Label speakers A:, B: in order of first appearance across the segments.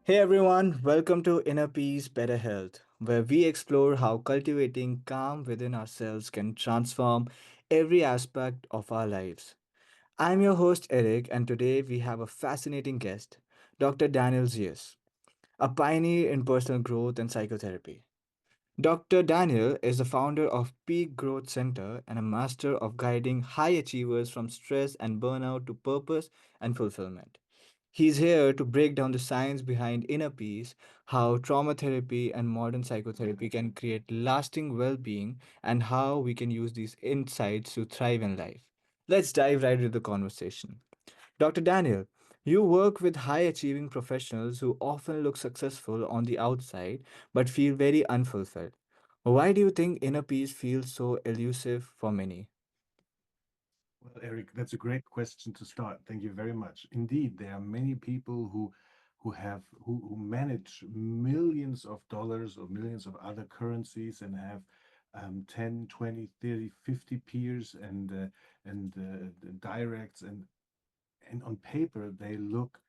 A: Hey everyone, welcome to Inner Peace, Better Health, where we explore how cultivating calm within ourselves can transform every aspect of our lives. I'm your host Eric, and today we have a fascinating guest, Dr. Daniel Zeiss, a pioneer in personal growth and psychotherapy. Dr. Daniel is the founder of Peak Growth Center and a master of guiding high achievers from stress and burnout to purpose and fulfillment. He's here to break down the science behind inner peace, how trauma therapy and modern psychotherapy can create lasting well being, and how we can use these insights to thrive in life. Let's dive right into the conversation. Dr. Daniel, you work with high achieving professionals who often look successful on the outside but feel very unfulfilled. Why do you think inner peace feels so elusive for many?
B: Well, Eric, that's a great question to start. Thank you very much. Indeed, there are many people who manage millions of dollars or millions of other currencies and have 10, 20, 30, 50 peers and directs and on paper they look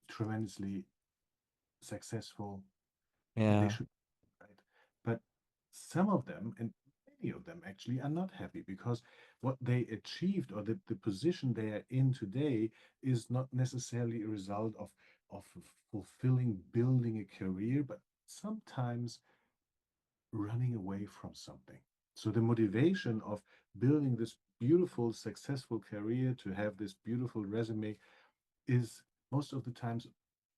B: tremendously successful and they
A: Yeah,
B: should, right? But some of them, and many of them actually, are not happy because what they achieved or the position they are in today is not necessarily a result of fulfilling, building a career, but sometimes running away from something. So the motivation of building this beautiful, successful career, to have this beautiful resume, is most of the times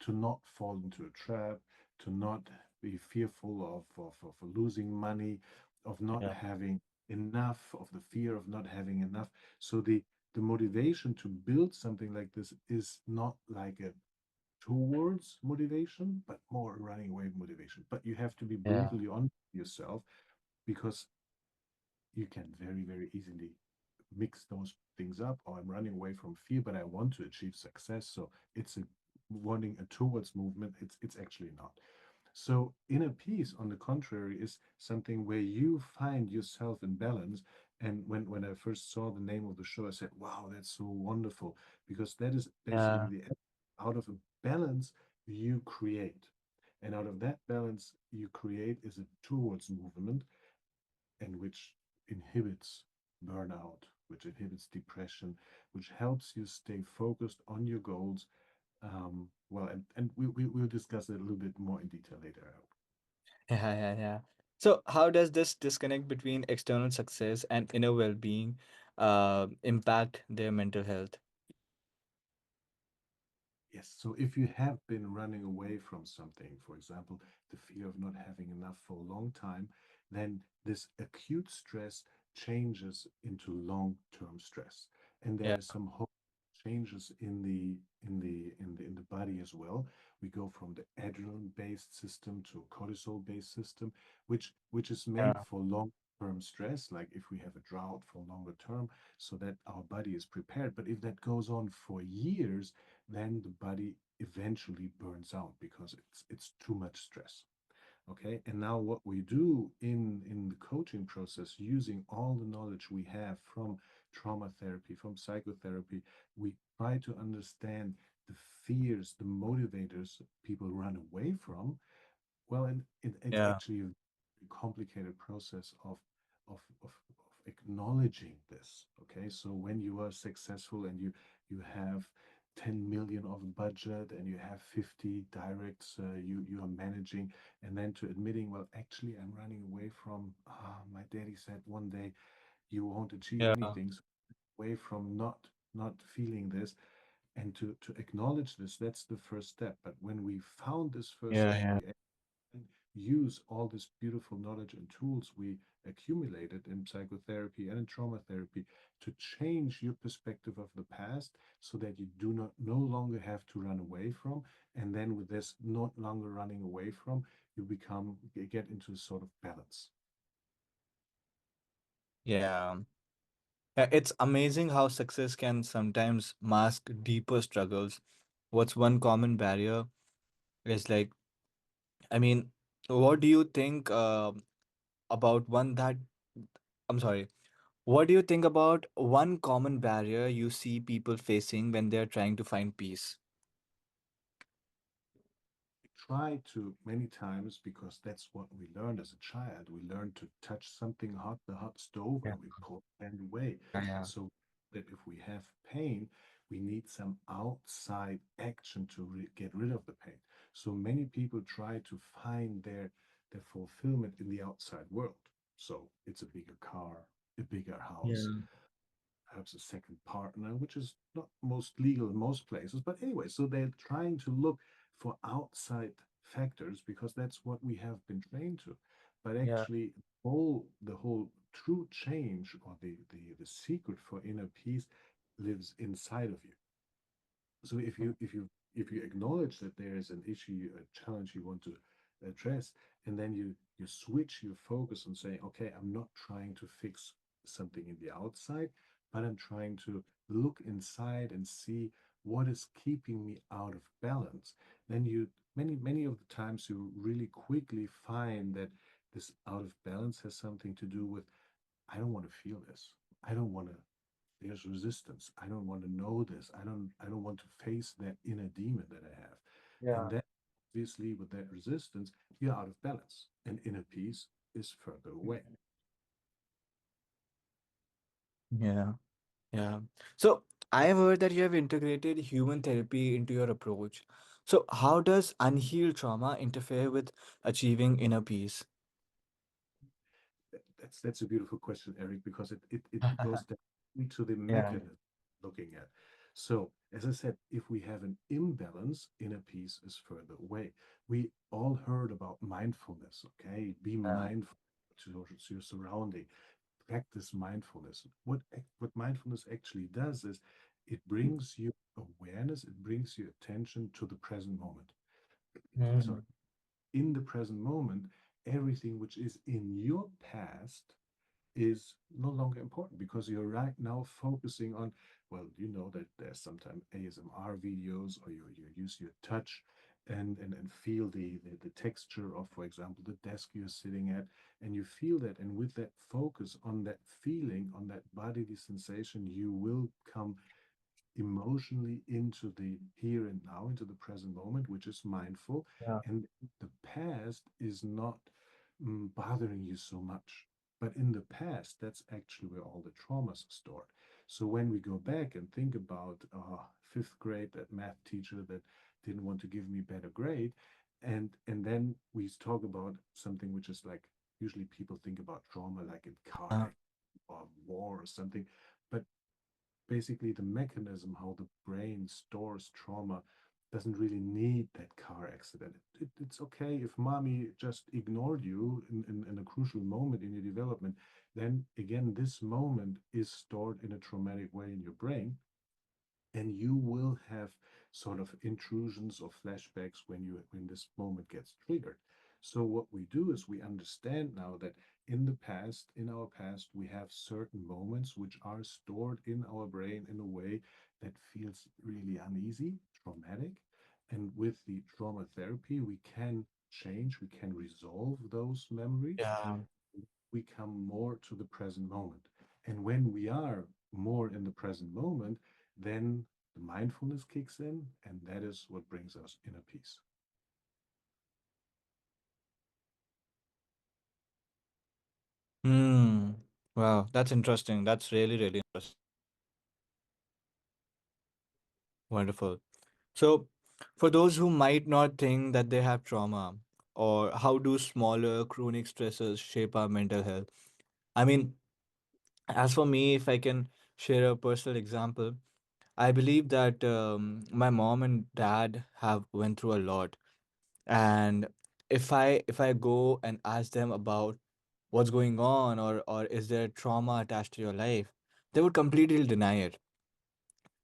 B: to not fall into a trap, to not be fearful of losing money, of not
A: yeah,
B: having enough, of the fear of not having enough. So the motivation to build something like this is not like a towards motivation, but more running away motivation. But you have to be
A: yeah,
B: brutally honest with yourself because you can very, very easily mix those things up. Or I'm running away from fear, but I want to achieve success. So it's a wanting a towards movement. It's actually not. So inner peace, on the contrary, is something where you find yourself in balance. And when I first saw the name of the show, I said, "Wow, that's so wonderful," because that is basically
A: yeah,
B: the out of a balance you create, and out of that balance you create is a towards movement, and which inhibits burnout, which inhibits depression, which helps you stay focused on your goals. Well, and we'll discuss it a little bit more in detail later. I hope.
A: yeah. So, how does this disconnect between external success and inner well being impact their mental health?
B: Yes, so if you have been running away from something, for example, the fear of not having enough for a long time, then this acute stress changes into long-term stress. And there
A: Yeah,
B: are some changes in the body as well. We go from the adrenaline-based system to a cortisol-based system, which is made
A: yeah,
B: for long-term stress, like if we have a drought for longer term, so that our body is prepared. But if that goes on for years, then the body eventually burns out because it's too much stress. Okay, and now what we do in the coaching process, using all the knowledge we have from trauma therapy, from psychotherapy, we try to understand the fears, the motivators people run away from. Well, and it's
A: yeah,
B: actually a complicated process of acknowledging this. Okay, so when you are successful and you have 10 million of budget and you have 50 directs you are managing, and then to admitting, well, actually, I'm running away from. My daddy said one day you won't achieve
A: yeah,
B: anything. So away from not feeling this, and to acknowledge this, that's the first step. But when we found this first
A: yeah,
B: step,
A: yeah,
B: we use all this beautiful knowledge and tools we accumulated in psychotherapy and in trauma therapy to change your perspective of the past, so that you do not no longer have to run away from. And then with this not longer running away from, you get into a sort of balance.
A: yeah. It's amazing how success can sometimes mask deeper struggles. What's one common barrier is like, I mean, what do you think about one that, I'm sorry, what do you think about one common barrier you see people facing when they're trying to find peace?
B: try to many times, because that's what we learned as a child. We learned to touch something hot, the hot stove,
A: Yeah.
B: and we pull the hand away.
A: Yeah.
B: So that if we have pain, we need some outside action to get rid of the pain. So many people try to find their fulfillment in the outside world. So it's a bigger car, a bigger house,
A: Yeah.
B: perhaps a second partner, which is not most legal in most places. But anyway, so they're trying to look for outside factors because that's what we have been trained to. But
A: Yeah.
B: actually, the whole true change, or the secret for inner peace, lives inside of you. So if you acknowledge that there is an issue, a challenge you want to address, and then you switch your focus and say, okay, I'm not trying to fix something in the outside, but I'm trying to look inside and see what is keeping me out of balance. Then many of the times you really quickly find that this out of balance has something to do with, I don't want to feel this. I don't want to There's resistance. I don't want to know this. I don't want to face that inner demon that I have. And
A: Yeah.
B: then obviously with that resistance, you're out of balance. And inner peace is further away.
A: Yeah. Yeah. So I have heard that you have integrated human therapy into your approach. So how does unhealed trauma interfere with achieving inner peace?
B: That's a beautiful question, Eric, because it goes directly to the
A: Yeah.
B: mechanism looking at. So, as I said, if we have an imbalance, inner peace is further away. We all heard about mindfulness, okay? Be
A: Yeah.
B: mindful to your surrounding. Practice mindfulness. What mindfulness actually does is it brings you awareness, it brings you attention to the present moment. So
A: Mm.
B: in the present moment, everything which is in your past is no longer important because you're right now focusing on, well, you know that there's sometimes ASMR videos, or you use your touch and feel the texture of, for example, the desk you're sitting at, and you feel that. And with that focus on that feeling, on that bodily sensation, you will come emotionally into the here and now, into the present moment, which is mindful.
A: Yeah.
B: And the past is not bothering you so much. But in the past, that's actually where all the traumas are stored. So when we go back and think about fifth grade, that math teacher that didn't want to give me better grade, and then we talk about something which is like, usually people think about trauma like in car
A: Yeah.
B: accident or war or something, but basically the mechanism how the brain stores trauma doesn't really need that car accident. It's okay if mommy just ignored you in a crucial moment in your development. Then again, this moment is stored in a traumatic way in your brain, and you will have sort of intrusions or flashbacks when this moment gets triggered. So what we do is we understand now that in our past, we have certain moments which are stored in our brain in a way that feels really uneasy, traumatic. And with the trauma therapy, we can change, we can resolve those memories.
A: Yeah.
B: We come more to the present moment. And when we are more in the present moment, then the mindfulness kicks in, and that is what brings us inner peace.
A: Hmm. Wow, that's interesting. That's really, really interesting. Wonderful. So, for those who might not think that they have trauma, or how do smaller chronic stresses shape our mental health? I mean, as for me, if I can share a personal example, I believe that my mom and dad have went through a lot, and if I go and ask them about what's going on, or is there trauma attached to your life, they would completely deny it.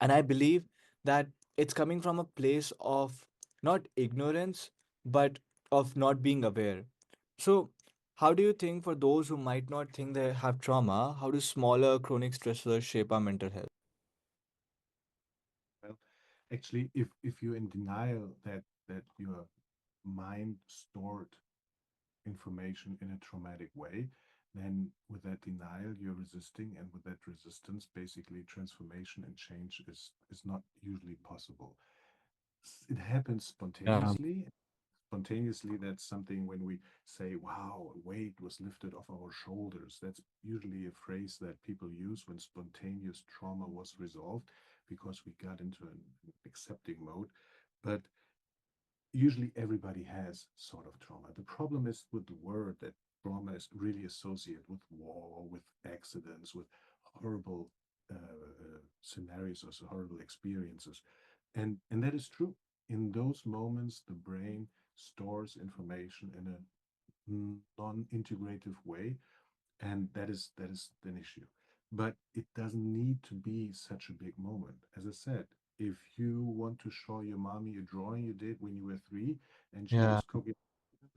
A: And I believe that it's coming from a place of not ignorance, but of not being aware. So, how do you think for those who might not think they have trauma, how do smaller chronic stressors shape our mental health?
B: Well, actually, if you're in denial that your mind stored information in a traumatic way, then with that denial, you're resisting, and with that resistance, basically transformation and change is not usually possible. It happens
A: Yeah.
B: spontaneously, Spontaneously, that's something when we say, wow, a weight was lifted off our shoulders. That's usually a phrase that people use when spontaneous trauma was resolved because we got into an accepting mode. But usually everybody has sort of trauma. The problem is with the word that trauma is really associated with war, with accidents, with horrible scenarios or so horrible experiences. And that is true. In those moments, the brain stores information in a non-integrative way, and that is an issue. But it doesn't need to be such a big moment. As I said, if you want to show your mommy a drawing you did when you were 3 and she
A: Yeah.
B: was cooking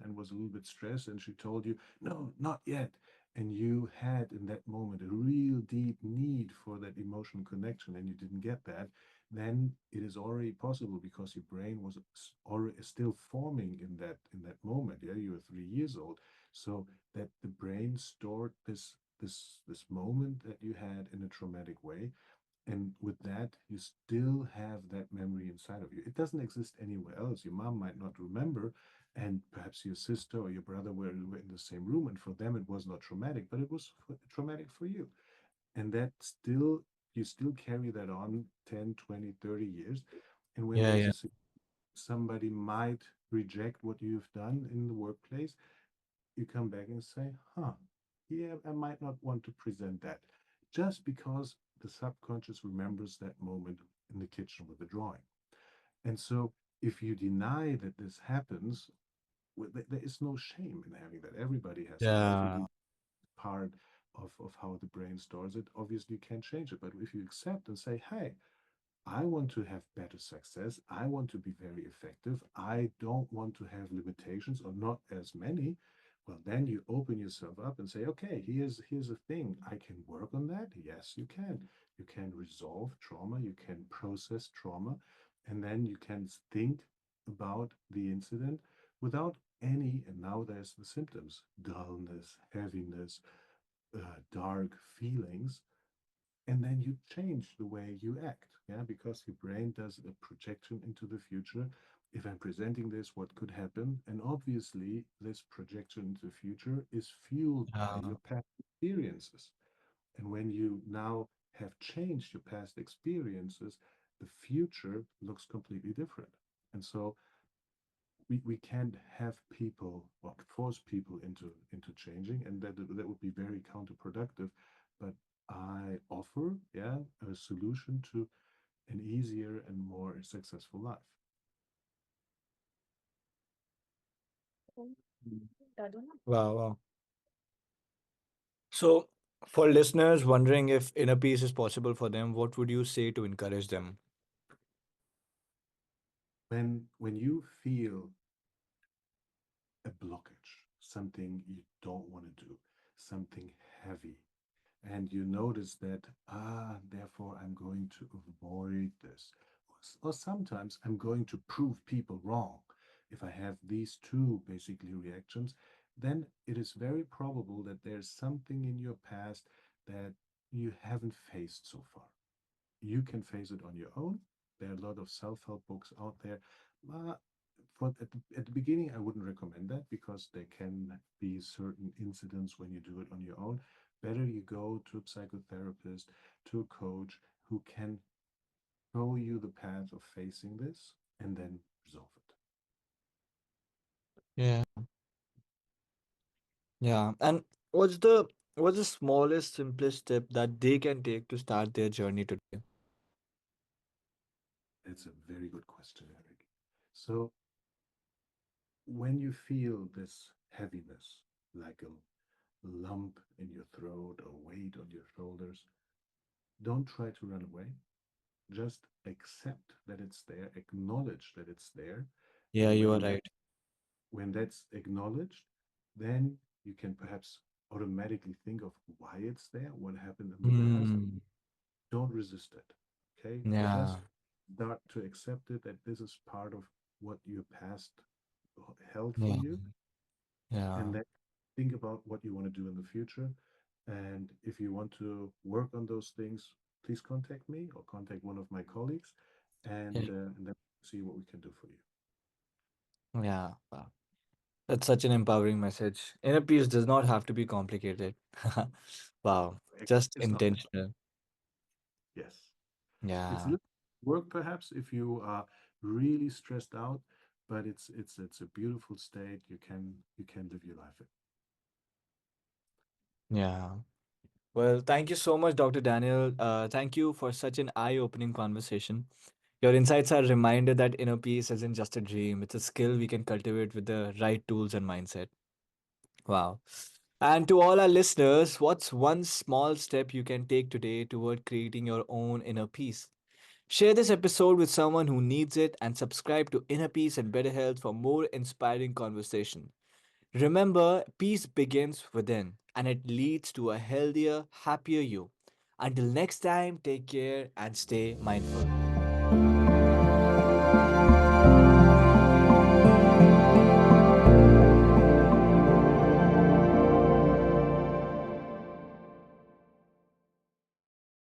B: and was a little bit stressed and she told you, no, not yet, and you had in that moment a real deep need for that emotional connection and you didn't get that, then it is already possible because your brain was already still forming in that moment. Yeah, you were 3 years old, so that the brain stored this moment that you had in a traumatic way, and with that you still have that memory inside of you. It doesn't exist anywhere else. Your mom might not remember, and perhaps your sister or your brother were in the same room, and for them it was not traumatic, but it was traumatic for you. And that still, you still carry that on 10, 20, 30 years. And when
A: Yeah.
B: there's
A: Yeah.
B: a somebody might reject what you've done in the workplace, you come back and say, huh, yeah, I might not want to present that, just because the subconscious remembers that moment in the kitchen with the drawing. And so if you deny that this happens, there is no shame in having that. Everybody has that. If you
A: Yeah.
B: do part of how the brain stores it, obviously you can't change it. But if you accept and say, hey, I want to have better success. I want to be very effective. I don't want to have limitations or not as many. Well, then you open yourself up and say, okay, here's a thing. I can work on that. Yes, you can. You can resolve trauma. You can process trauma. And then you can think about the incident without any, and now there's the symptoms, dullness, heaviness, dark feelings, and then you change the way you act. Yeah, because your brain does a projection into the future. If I'm presenting this, what could happen? And obviously this projection into the future is fueled by
A: Yeah.
B: your past experiences. And when you now have changed your past experiences, the future looks completely different. And so we can't have people or force people into changing, and that would be very counterproductive. But I offer, yeah, a solution to an easier and more successful life.
A: Wow. Wow. So, for listeners wondering if inner peace is possible for them, what would you say to encourage them?
B: When you feel a blockage, something you don't want to do, something heavy, and you notice that, therefore I'm going to avoid this, or sometimes I'm going to prove people wrong. If I have these two basically reactions, then it is very probable that there's something in your past that you haven't faced so far. You can face it on your own. There are a lot of self-help books out there. Uh, at the beginning, I wouldn't recommend that because there can be certain incidents when you do it on your own. Better you go to a psychotherapist, to a coach who can show you the path of facing this and then resolve it.
A: Yeah. Yeah. And what's the smallest, simplest step that they can take to start their journey today?
B: It's a very good question, Eric. So when you feel this heaviness, like a lump in your throat or weight on your shoulders, don't try to run away. Just accept that it's there, acknowledge that it's there.
A: Yeah,
B: And
A: you are
B: when that
A: right.
B: when that's acknowledged, then you can perhaps automatically think of why it's there, what happened in the past.
A: Hmm.
B: Don't resist it. Okay?
A: Yeah.
B: Just start to accept it that this is part of what your past held for
A: Yeah.
B: you, and
A: Yeah.
B: then think about what you want to do in the future. And if you want to work on those things, please contact me or contact one of my colleagues,
A: Yeah.
B: and then see what we can do for you.
A: Yeah. Wow. That's such an empowering message. Inner peace does not have to be complicated. Wow. Just
B: It's not.
A: intentional.
B: Yes. It's a
A: Yeah.
B: little work perhaps if you are really stressed out, but it's a beautiful state. You can live your life in.
A: Yeah. Well, thank you so much, Dr. Daniel. Thank you for such an eye opening conversation. Your insights are a reminder that inner peace isn't just a dream, it's a skill we can cultivate with the right tools and mindset. Wow. And to all our listeners, what's one small step you can take today toward creating your own inner peace? Share this episode with someone who needs it and subscribe to Inner Peace and Better Health for more inspiring conversation. Remember, peace begins within and it leads to a healthier, happier you. Until next time, take care and stay mindful.